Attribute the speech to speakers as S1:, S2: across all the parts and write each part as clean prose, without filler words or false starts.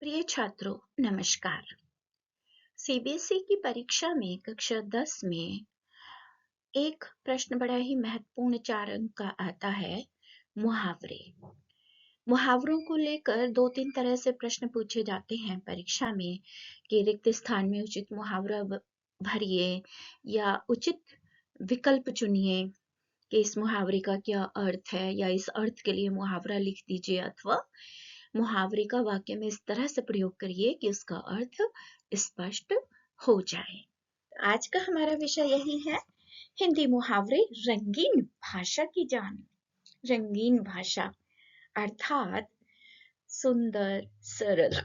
S1: प्रिय छात्रों, नमस्कार। सीबीएसई की परीक्षा में कक्षा 10 में एक प्रश्न बड़ा ही महत्वपूर्ण 4 अंक का आता है, मुहावरे। मुहावरों को लेकर 2-3 तरह से प्रश्न पूछे जाते हैं परीक्षा में कि रिक्त स्थान में उचित मुहावरा भरिए या उचित विकल्प चुनिए कि इस मुहावरे का क्या अर्थ है या इस अर्थ के लिए मुहावरा लिख दीजिए अथवा मुहावरे का वाक्य में इस तरह से प्रयोग करिए कि उसका अर्थ स्पष्ट हो जाए। आज का हमारा विषय यही है, हिंदी मुहावरे रंगीन भाषा की जान। रंगीन भाषा अर्थात सुंदर, सरल,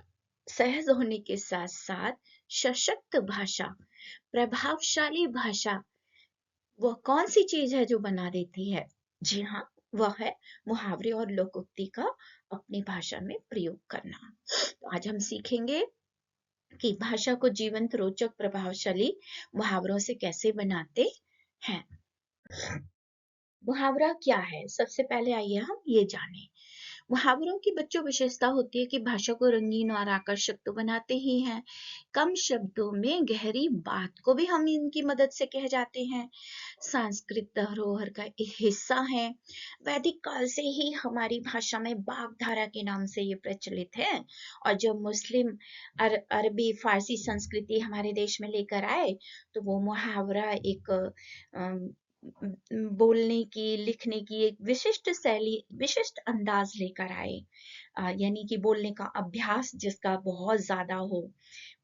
S1: सहज होने के साथ साथ सशक्त भाषा, प्रभावशाली भाषा। वह कौन सी चीज है जो बना देती है? जी हाँ, वह है मुहावरे और लोकोक्ति का अपनी भाषा में प्रयोग करना। तो आज हम सीखेंगे कि भाषा को जीवंत, रोचक, प्रभावशाली मुहावरों से कैसे बनाते हैं। मुहावरा क्या है? सबसे पहले आइए हम ये जानें। मुहावरों की बच्चों विशेषता होती है कि भाषा को रंगीन और आकर्षक तो बनाते ही हैं, कम शब्दों में गहरी बात को भी हम इनकी मदद से कह जाते हैं। सांस्कृतिक धरोहर का एक हिस्सा है। वैदिक काल से ही हमारी भाषा में वाग्धारा के नाम से ये प्रचलित है और जब मुस्लिम अरबी फारसी संस्कृति हमारे देश में लेकर आए तो वो मुहावरा एक बोलने की, लिखने की एक विशिष्ट शैली, विशिष्ट अंदाज लेकर आए। यानी कि बोलने का अभ्यास जिसका बहुत ज्यादा हो,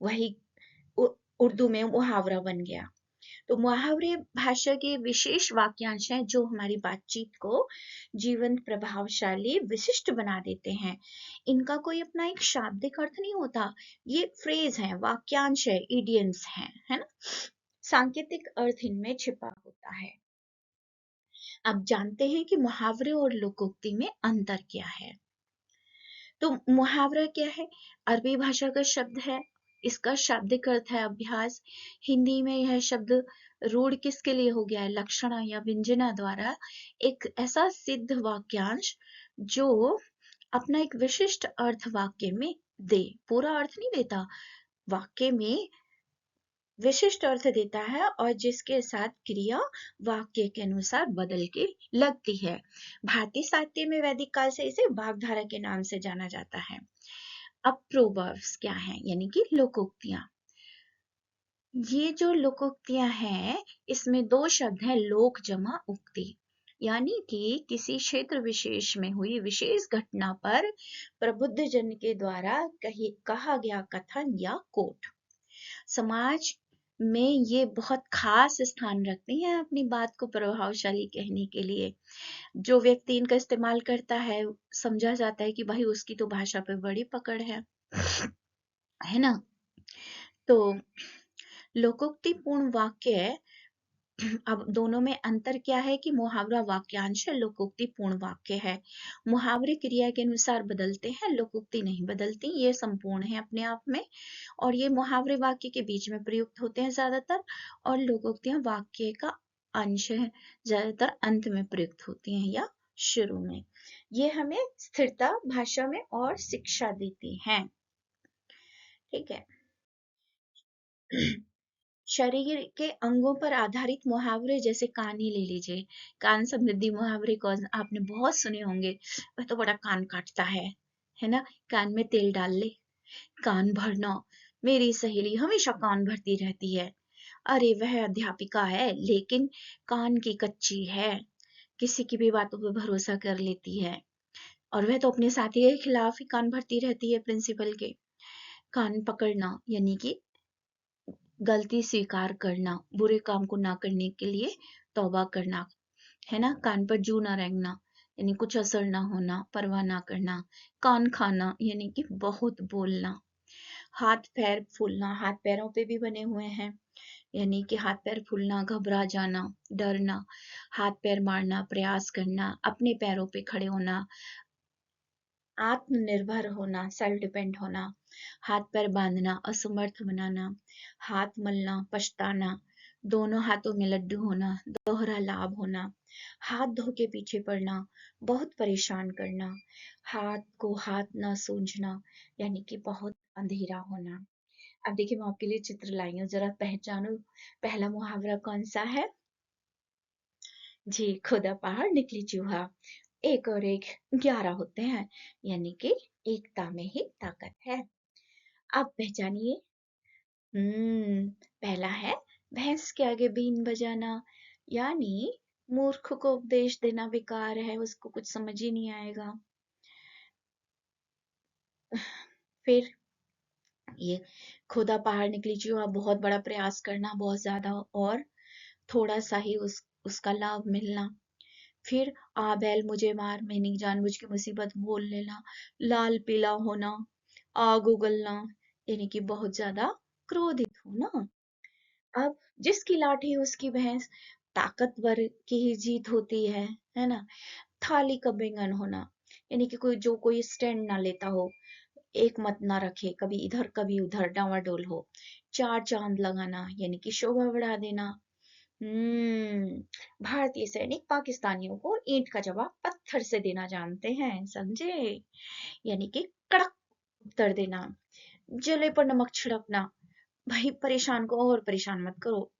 S1: वही उर्दू में मुहावरा बन गया। तो मुहावरे भाषा के विशेष वाक्यांश हैं जो हमारी बातचीत को जीवंत, प्रभावशाली, विशिष्ट बना देते हैं। इनका कोई अपना एक शाब्दिक अर्थ नहीं होता, ये फ्रेज है, वाक्यांश है, इडियम्स है ना। सांकेतिक अर्थ इनमें छिपा होता है। अब जानते हैं कि मुहावरे और लोकोक्ति में अंतर क्या है। तो मुहावरा क्या है? अरबी भाषा का शब्द है, इसका शाब्दिक अर्थ है अभ्यास। हिंदी में यह शब्द रूढ़ किसके लिए हो गया है? लक्षणा या व्यंजना द्वारा एक ऐसा सिद्ध वाक्यांश जो अपना एक विशिष्ट अर्थ वाक्य में दे। पूरा अर्थ नहीं देता, वाक्य में विशिष्ट अर्थ देता है और जिसके साथ क्रिया वाक्य के अनुसार बदल के लगती है। भारतीय साहित्य में वैदिक काल से इसे वाग्धारा के नाम से जाना जाता है। अब प्रोवर्ब्स क्या है? यानी कि लोकोक्तियां। ये जो लोकोक्तियां हैं, इसमें 2 शब्द हैं, लोक जमा उक्ति। यानी कि किसी क्षेत्र विशेष में हुई विशेष घटना पर प्रबुद्ध जन के द्वारा कहा गया कथन या कोट। समाज में ये बहुत खास स्थान रखती हैं अपनी बात को प्रभावशाली कहने के लिए। जो व्यक्ति इनका इस्तेमाल करता है, समझा जाता है कि भाई उसकी तो भाषा पे बड़ी पकड़ है ना। तो लोकोक्ति पूर्ण वाक्य, अब दोनों में अंतर क्या है कि मुहावरा वाक्यांश है, लोकोक्ति पूर्ण वाक्य है। मुहावरे क्रिया के अनुसार बदलते हैं, लोकोक्ति नहीं बदलती, ये संपूर्ण है अपने आप में। और ये मुहावरे वाक्य के बीच में प्रयुक्त होते हैं ज्यादातर, और लोकोक्तियां वाक्य का अंश है, ज्यादातर अंत में प्रयुक्त होती हैं या शुरू में। ये हमें स्थिरता भाषा में और शिक्षा देती हैं। ठीक है। शरीर के अंगों पर आधारित मुहावरे, जैसे कान ही ले लीजिए। कान संबंधी मुहावरे को आपने बहुत सुने होंगे। वह तो बड़ा कान काटता है ना। कान में तेल डाल ले, कान भरना। मेरी सहेली हमेशा कान भरती रहती है। अरे वह अध्यापिका है लेकिन कान की कच्ची है, किसी की भी बातों पर भरोसा कर लेती है और वह तो अपने साथी के खिलाफ ही कान भरती रहती है, प्रिंसिपल के। कान पकड़ना यानी कि गलती स्वीकार करना, बुरे काम को ना करने के लिए तौबा करना, है ना। कान पर जू ना रेंगना यानी कुछ असर ना होना, परवाह ना करना। कान खाना यानी कि बहुत बोलना। हाथ पैर फूलना, हाथ पैरों पे भी बने हुए हैं, यानी कि हाथ पैर फूलना, घबरा जाना, डरना। हाथ पैर मारना, प्रयास करना, अपने पैरों पे खड़े होना, आत्मनिर्भर होना, सेल्फ डिपेंड होना। हाथ पैर बांधना, असमर्थ बनाना। हाथ मलना, पछताना। दोनों हाथों में लड्डू होना, दोहरा लाभ होना। हाथ धो के पीछे पड़ना, बहुत परेशान करना। हाथ को हाथ ना सूझना यानी कि बहुत अंधेरा होना। अब देखिए मैं आपके लिए चित्र लाई हूँ, जरा पहचानो पहला मुहावरा कौन सा है। जी, खुदा पहाड़ निकली चूहा, एक और एक 11 होते हैं, यानी कि एकता में ही ताकत है। आप पहचानिए। हम्म पहला है भैंस के आगे बीन बजाना, यानी मूर्ख को उपदेश देना बेकार है, उसको कुछ समझ ही नहीं आएगा। फिर ये खुदा पहाड़ निकली चूहा, बहुत बड़ा प्रयास करना, बहुत ज्यादा और थोड़ा सा ही उसका लाभ मिलना। फिर आ बैल मुझे मार, मैंने जानबूझ के मुसीबत मोल लेना, लाल पीला होना, आग उगलना, यानी कि बहुत ज्यादा क्रोधित होना। अब जिसकी लाठी उसकी भैंस, ताकतवर की ही जीत होती है ना। थाली का बैंगन होना, यानी कि कोई स्टैंड ना लेता हो, एक मत ना रखे, कभी इधर कभी उधर डावाडोल हो। चार चांद लगाना, यानी कि शोभा बढ़ा देना। भारतीय सैनिक पाकिस्तानियों को ईंट का जवाब पत्थर से देना जानते हैं, समझे, यानी कि कड़क उत्तर देना। जले पर नमक छिड़कना, भाई परेशान को और परेशान मत करो,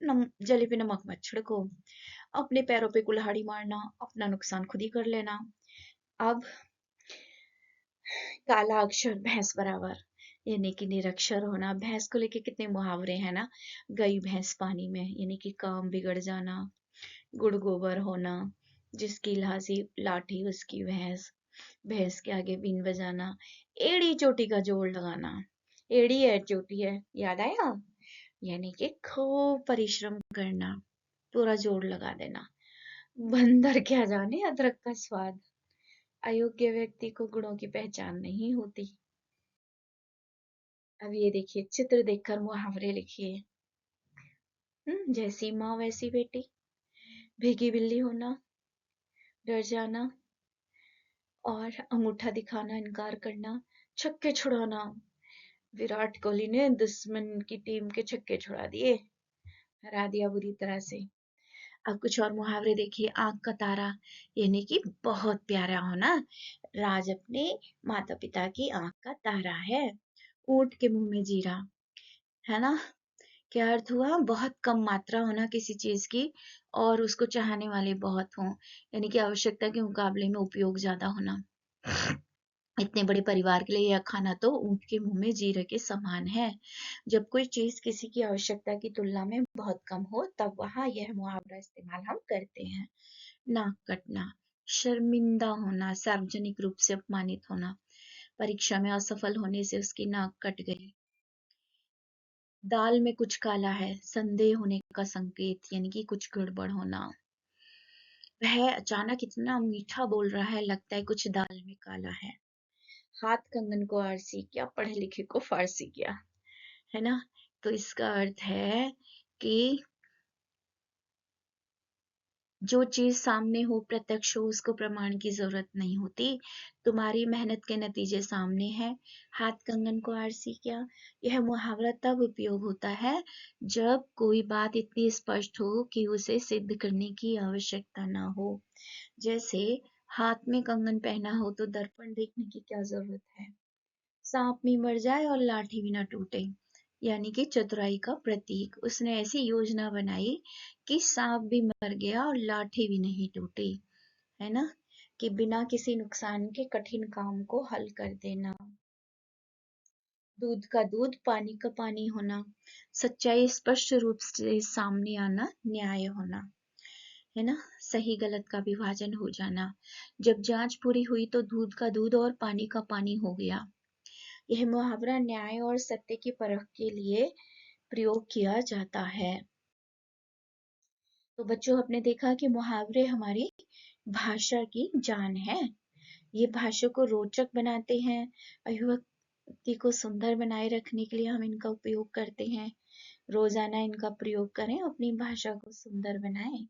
S1: जले पे नमक मत छिड़को। अपने पैरों पे कुल्हाड़ी मारना, अपना नुकसान खुद ही कर लेना। अब काला अक्षर भैंस बराबर, यानी कि निरक्षर होना। भैंस को लेके कितने मुहावरे हैं ना। गई भैंस पानी में, यानी कि काम बिगड़ जाना। गुड़ गोबर होना, जिसकी लाठी उसकी भैंस, भैंस के आगे बीन बजाना। एड़ी चोटी का जोड़ लगाना, एड़ी है चोटी है, याद आया, यानी कि खूब परिश्रम करना, पूरा जोड़ लगा देना। बंदर क्या जाने अदरक का स्वाद, अयोग्य व्यक्ति को गुणों की पहचान नहीं होती। अब ये देखिए चित्र देखकर मुहावरे लिखिए। जैसी माँ वैसी बेटी, भीगी बिल्ली होना, डर जाना और अंगूठा दिखाना, इनकार करना, छक्के छुड़ाना। विराट कोहली ने दुश्मन की टीम के छक्के छुड़ा दिए, हरा दिया बुरी तरह से। अब कुछ और मुहावरे देखिए। आंख का तारा, यानी कि बहुत प्यारा होना, राज अपने माता पिता की आंख का तारा है। ऊंट के मुंह में जीरा, है ना, क्या अर्थ हुआ, बहुत कम मात्रा होना किसी चीज की और उसको चाहने वाले बहुत हों, यानी कि आवश्यकता के मुकाबले में उपयोग ज्यादा होना। इतने बड़े परिवार के लिए यह खाना तो ऊंट के मुंह में जीरे के समान है। जब कोई चीज किसी की आवश्यकता की तुलना में बहुत कम हो, तब वहां यह मुहावरा इस्तेमाल हम करते हैं। नाक कटना, शर्मिंदा होना, सार्वजनिक रूप से अपमानित होना, परीक्षा में असफल होने से उसकी नाक कट गई। दाल में कुछ काला है, संदेह होने का संकेत, यानी कि कुछ गड़बड़ होना। वह अचानक इतना मीठा बोल रहा है, लगता है कुछ दाल में काला है। हाथ कंगन को आरसी किया, पढ़े लिखे को फारसी किया, है ना। तो इसका अर्थ है कि जो चीज सामने हो, प्रत्यक्ष हो, उसको प्रमाण की जरूरत नहीं होती। तुम्हारी मेहनत के नतीजे सामने हैं। हाथ कंगन को आरसी किया, यह मुहावरा तब उपयोग होता है जब कोई बात इतनी स्पष्ट हो कि उसे सिद्ध करने की आवश्यकता ना हो। जैसे हाथ में कंगन पहना हो तो दर्पण देखने की क्या जरूरत है। सांप भी मर जाए और लाठी भी ना टूटे, यानी कि चतुराई का प्रतीक। उसने ऐसी योजना बनाई कि सांप भी मर गया और लाठी भी नहीं टूटी, है ना, कि बिना किसी नुकसान के कठिन काम को हल कर देना। दूध का दूध, पानी का पानी होना, सच्चाई स्पष्ट रूप से सामने आना, न्याय होना, है ना, सही गलत का विभाजन हो जाना। जब जांच पूरी हुई तो दूध का दूध और पानी का पानी हो गया। यह मुहावरा न्याय और सत्य की परख के लिए प्रयोग किया जाता है। तो बच्चों, आपने देखा कि मुहावरे हमारी भाषा की जान है। ये भाषा को रोचक बनाते हैं, अभिव्यक्ति को सुंदर बनाए रखने के लिए हम इनका उपयोग करते हैं। रोजाना इनका प्रयोग करें, अपनी भाषा को सुंदर बनाएं।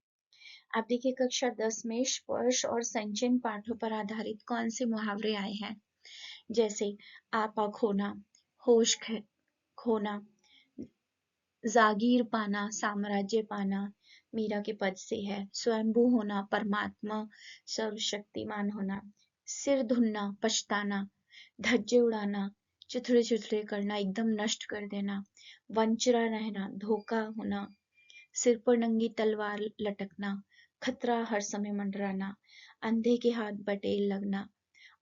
S1: आप देखिए कक्षा 10 में स्पर्श और संचयन पाठों पर आधारित कौन से मुहावरे आए हैं। जैसे आपा खोना, होश खोना, जागीर पाना, साम्राज्य पाना, मीरा के पद से है। स्वयंभू होना, परमात्मा सर्वशक्तिमान होना। सिर धुनना, पछताना, धज्जे उड़ाना, चिथड़े चिथड़े करना, एकदम नष्ट कर देना, वंचरा रहना, धोखा होना, सिर पर नंगी तलवार लटकना, खतरा हर समय मंडराना, अंधे के हाथ बटेर लगना,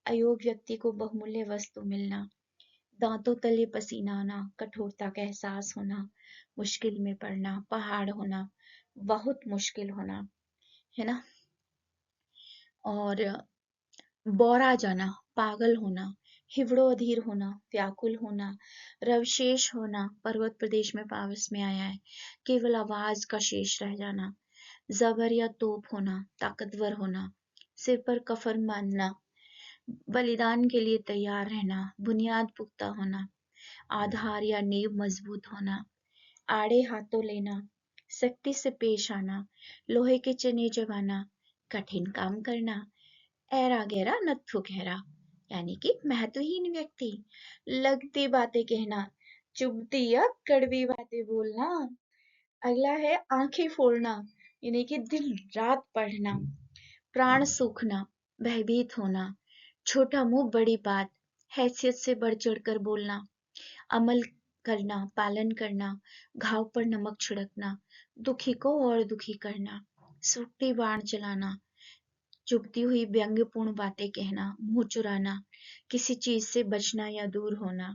S1: अयोग्य व्यक्ति को बहुमूल्य वस्तु मिलना, दांतों तले पसीना आना, कठोरता का एहसास होना, मुश्किल में पड़ना, पहाड़ होना, बहुत मुश्किल होना, है ना। और बौरा जाना, पागल होना, हिवड़ो अधीर होना, व्याकुल होना, रवशेष होना, पर्वत प्रदेश में पावस में आया है, केवल आवाज का शेष रह जाना, जबर या तोप होना, ताकतवर होना, सिर पर कफन बांधना, बलिदान के लिए तैयार रहना, बुनियाद पुख्ता होना, आधार या नींव मजबूत होना, आड़े हाथों लेना, सख्ती से पेश आना, लोहे के चने चबाना, कठिन काम करना, ऐरा गहरा नत्थु गहरा, यानी कि महत्वहीन व्यक्ति, लगती बातें कहना, चुभती या कड़वी बातें बोलना। अगला है आंखें फोड़ना, यानी कि दिन रात पढ़ना, प्राण सूखना, भयभीत होना, छोटा मुंह बड़ी बात, हैसियत से बढ़ चढ़ कर बोलना, अमल करना, पालन करना, घाव पर नमक छिड़कना, दुखी को और दुखी करना, सूखी बाण चलाना, चुभती हुई व्यंग्यपूर्ण बातें कहना, मुंह चुराना, किसी चीज से बचना या दूर होना,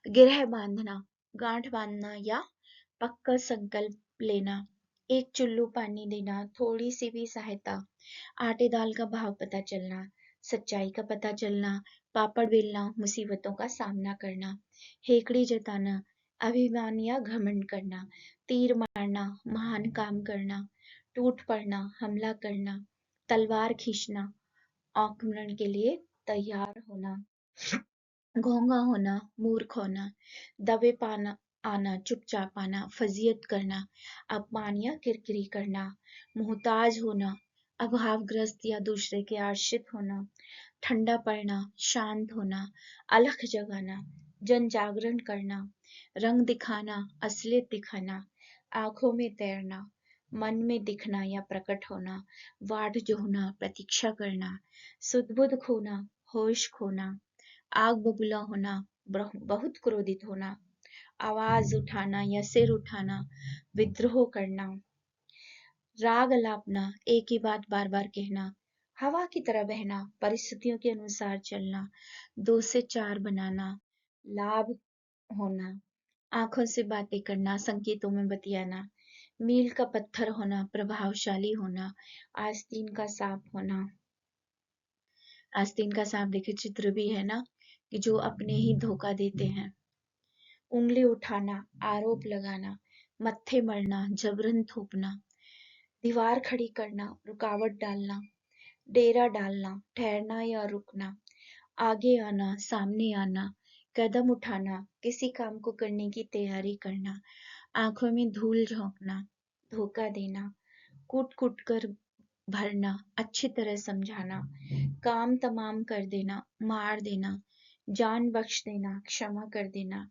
S1: गिरह बांधना, गांठ बांधना या पक्का संकल्प लेना, एक चुल्लू पानी देना, थोड़ी सी भी सहायता, आटे दाल का भाव पता चलना, सच्चाई का पता चलना, पापड़ बेलना, मुसीबतों का सामना करना, हेकड़ी जताना, अभिमान या घमंड करना, तीर मारना, महान काम करना, टूट पड़ना, हमला करना, तलवार खींचना, आक्रमण के लिए तैयार होना, घोंघा होना, मूर्ख होना, दबे पाना आना, चुपचाप आना, फजीयत करना, अपमान या किरकिरी करना, मोहताज होना, अभावग्रस्त या दूसरे के आश्रित होना, ठंडा पड़ना, शांत होना, अलख जगाना, जन जागरण करना, रंग दिखाना, असलियत दिखाना, आंखों में तैरना, मन में दिखना या प्रकट होना, वाट जोहना, प्रतीक्षा करना, सुध बुध खोना, होश खोना, आग बबूला होना, बहुत क्रोधित होना, आवाज उठाना या सिर उठाना, विद्रोह करना, राग अलापना, एक ही बात बार बार कहना, हवा की तरह बहना, परिस्थितियों के अनुसार चलना, 2 से 4 बनाना, लाभ होना, आंखों से बातें करना, संकेतों में बतियाना, मील का पत्थर होना, प्रभावशाली होना, आस्तीन का सांप होना। आस्तीन का सांप देखिए चित्र भी है ना, कि जो अपने ही धोखा देते हैं। उंगली उठाना, आरोप लगाना, मत्थे मरना, जबरन थोपना, दीवार खड़ी करना, रुकावट डालना, डेरा डालना, ठहरना या रुकना, आगे आना, सामने आना, कदम उठाना, किसी काम को करने की तैयारी करना, आंखों में धूल झोंकना, धोखा देना, कूट कूट कर भरना, अच्छी तरह समझाना, काम तमाम कर देना, मार देना, जान बख्श देना, क्षमा कर देना,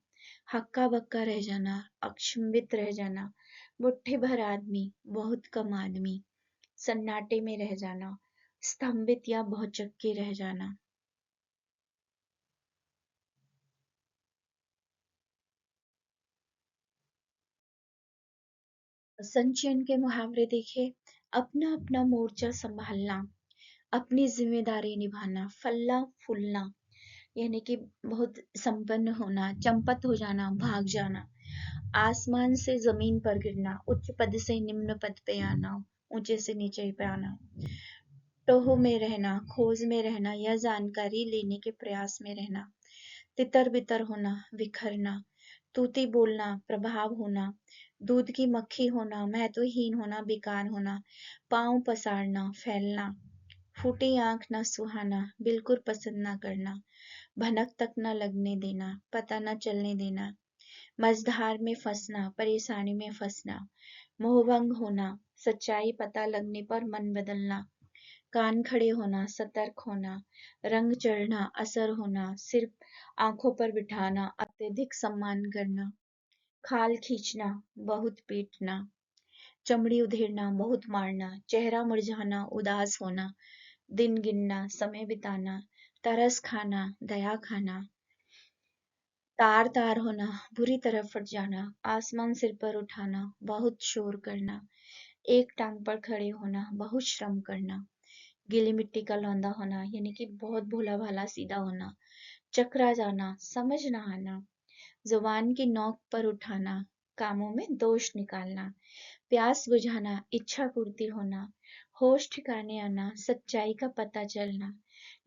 S1: हक्का बक्का रह जाना, अक्षमित रह जाना, मुट्ठी भर आदमी, बहुत कम आदमी, सन्नाटे में रह जाना, स्तंभित या भौचक्के रह जाना। संचयन के मुहावरे देखे, अपना अपना मोर्चा संभालना, अपनी जिम्मेदारी निभाना, फल्ला फूलना, यानी कि बहुत संपन्न होना, चंपत हो जाना, भाग जाना, आसमान से जमीन पर गिरना, उच्च पद से निम्न पद पे आना, ऊंचे से नीचे पे आना, टोह में रहना, खोज में रहना या जानकारी लेने के प्रयास में रहना, तितर बितर होना, बिखरना, तूती बोलना, प्रभाव होना, दूध की मक्खी होना, महत्वहीन होना, बेकार होना, पांव पसारना, फैलना, फूटी आंख न सुहाना, बिल्कुल पसंद न करना, भनक तक न लगने देना, पता न चलने देना, मझधार में फंसना, परेशानी में फंसना, मोहभंग होना, सच्चाई पता लगने पर मन बदलना, कान खड़े होना, सतर्क होना, रंग चढ़ना, असर होना, सिर्फ आंखों पर बिठाना, अत्यधिक सम्मान करना, खाल खींचना, बहुत पीटना, चमड़ी उधेड़ना, बहुत मारना, चेहरा मुरझाना, उदास होना, दिन गिनना, समय बिताना, तरस खाना, दया खाना, तार तार होना, बुरी तरह फट जाना, आसमान सिर पर उठाना, बहुत शोर करना, एक टांग पर खड़े होना, बहुत श्रम करना, गीली मिट्टी का लौंदा होना यानी कि बहुत भोला भाला सीधा होना, चकरा जाना, समझ ना आना, जुबान की नोक पर उठाना, कामों में दोष निकालना, प्यास बुझाना, इच्छा पूर्ति होना, होश ठिकाने आना, सच्चाई का पता चलना,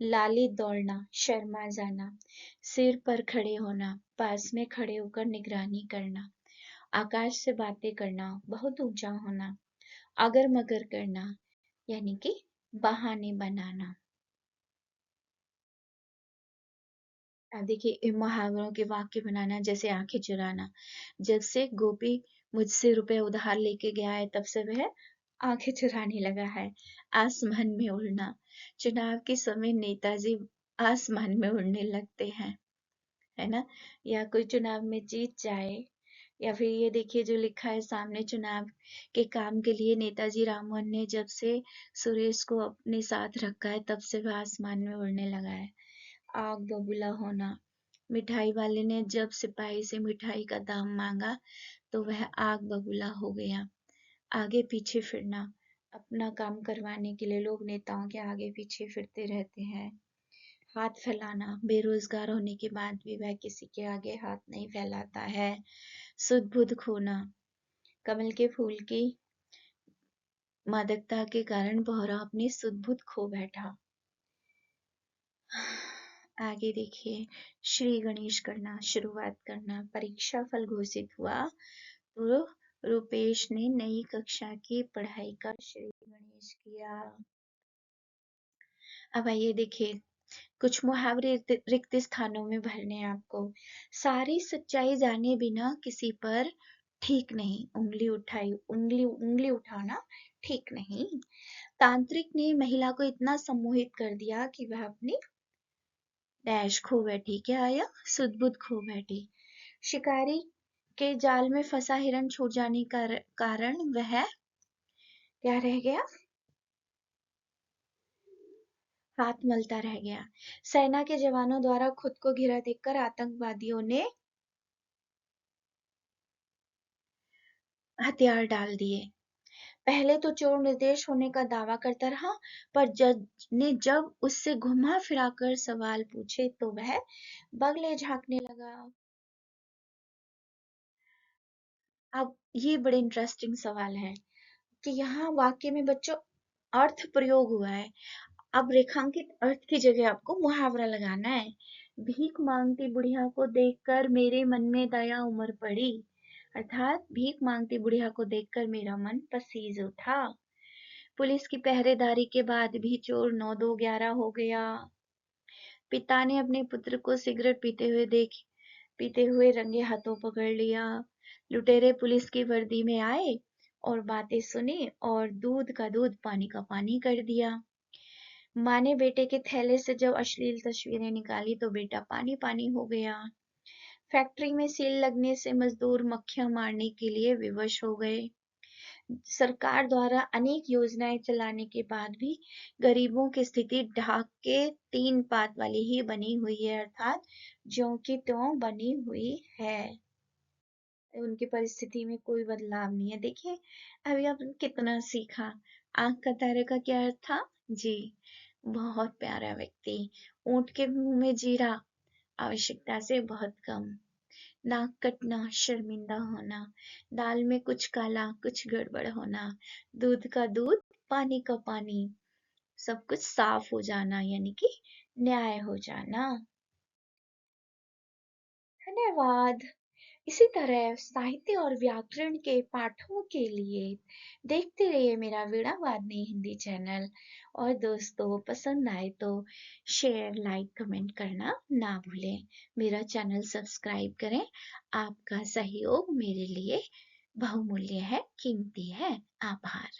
S1: लाली दौड़ना, शर्मा जाना, सिर पर खड़े होना, पास में खड़े होकर निगरानी करना, आकाश से बातें करना, बहुत ऊंचा होना, अगर मगर करना यानी कि बहाने बनाना। अब देखिए इन मुहावरों के वाक्य बनाना, जैसे आंखें चुराना। जब से गोपी मुझसे रुपए उधार लेके गया है तब से वह आंखें चुराने लगा है। आसमान में उड़ना, चुनाव के समय नेताजी आसमान में उड़ने लगते हैं, है ना। या कोई चुनाव में जीत जाए, या फिर ये देखिए जो लिखा है सामने, चुनाव के काम के लिए नेताजी राममोहन ने जब से सुरेश को अपने साथ रखा है तब से वह आसमान में उड़ने लगा है। आग बबूला होना, मिठाई वाले ने जब सिपाही से मिठाई का दाम मांगा तो वह आग बबूला हो गया। आगे पीछे फिरना, अपना काम करवाने के लिए लोग नेताओं के आगे पीछे फिरते रहते हैं। हाथ फैलाना, बेरोजगार होने के बाद भी वह किसी के आगे हाथ नहीं फैलाता है। सुध बुध खोना, कमल के फूल की मादकता के कारण भौरा अपनी सुध बुध खो बैठा। आगे देखिए, श्री गणेश करना, शुरुआत करना, परीक्षा फल घोषित हुआ तो रुपेश ने नई कक्षा की पढ़ाई का श्री गणेश किया। अब आइए देखिए कुछ मुहावरे रिक्त स्थानों में भरने हैं आपको। सारी सच्चाई जाने बिना किसी पर ठीक नहीं, उंगली उठाई, उंगली उठाना ठीक नहीं। तांत्रिक ने महिला को इतना सम्मोहित कर दिया कि वह अपनी डैश खो बैठी। क्या आया? सुध बुध खो बैठी। शिकारी के जाल में फंसा हिरन छूट जाने का कारण वह क्या रह गया? हाथ मलता रह गया। सेना के जवानों द्वारा खुद को घिरा देखकर आतंकवादियों ने हथियार डाल दिए। पहले तो चोर निर्दोष होने का दावा करता रहा, पर जज ने जब उससे घुमा फिरा कर सवाल पूछे तो वह बगले झांकने लगा। अब ये बड़े इंटरेस्टिंग सवाल है कि यहाँ वाक्य में बच्चों अर्थ प्रयोग हुआ है। अब रेखांकित अर्थ की जगह आपको मुहावरा लगाना है। भीख मांगती बुढ़िया को देखकर मेरे मन में दया उमड़ पड़ी, अर्थात भीख मांगती बुढ़िया को देखकर मेरा मन पसीज उठा। पुलिस की पहरेदारी के बाद भी चोर 9-2-11 हो गया। पिता ने अपने पुत्र को सिगरेट पीते हुए रंगे हाथों पकड़ लिया। लुटेरे पुलिस की वर्दी में आए और बातें सुनी और दूध का दूध पानी का पानी कर दिया। माँ ने बेटे के थैले से जब अश्लील तस्वीरें निकाली तो बेटा पानी पानी हो गया। फैक्ट्री में सील लगने से मजदूर मक्खियां मारने के लिए विवश हो गए। सरकार द्वारा अनेक योजनाएं चलाने के बाद भी गरीबों की स्थिति ढाक के 3 पात वाली ही बनी हुई है, अर्थात ज्यों की त्यों बनी हुई है। उनकी परिस्थिति में कोई बदलाव नहीं है। देखिए अभी आपने कितना सीखा। आंख का तारे का क्या अर्थ था? जी, बहुत प्यारा व्यक्ति। ऊंट के मुंह में जीरा, आवश्यकता से बहुत कम। नाक कटना, शर्मिंदा होना, दाल में कुछ काला कुछ गड़बड़ होना, दूध का दूध पानी का पानी, सब कुछ साफ हो जाना यानी कि न्याय हो जाना। धन्यवाद। इसी तरह साहित्य और व्याकरण के पाठों के लिए देखते रहिए मेरा वीणावादिनी हिंदी चैनल। और दोस्तों पसंद आए तो शेयर, लाइक, कमेंट करना ना भूलें। मेरा चैनल सब्सक्राइब करें। आपका सहयोग मेरे लिए बहुमूल्य है, कीमती है। आभार।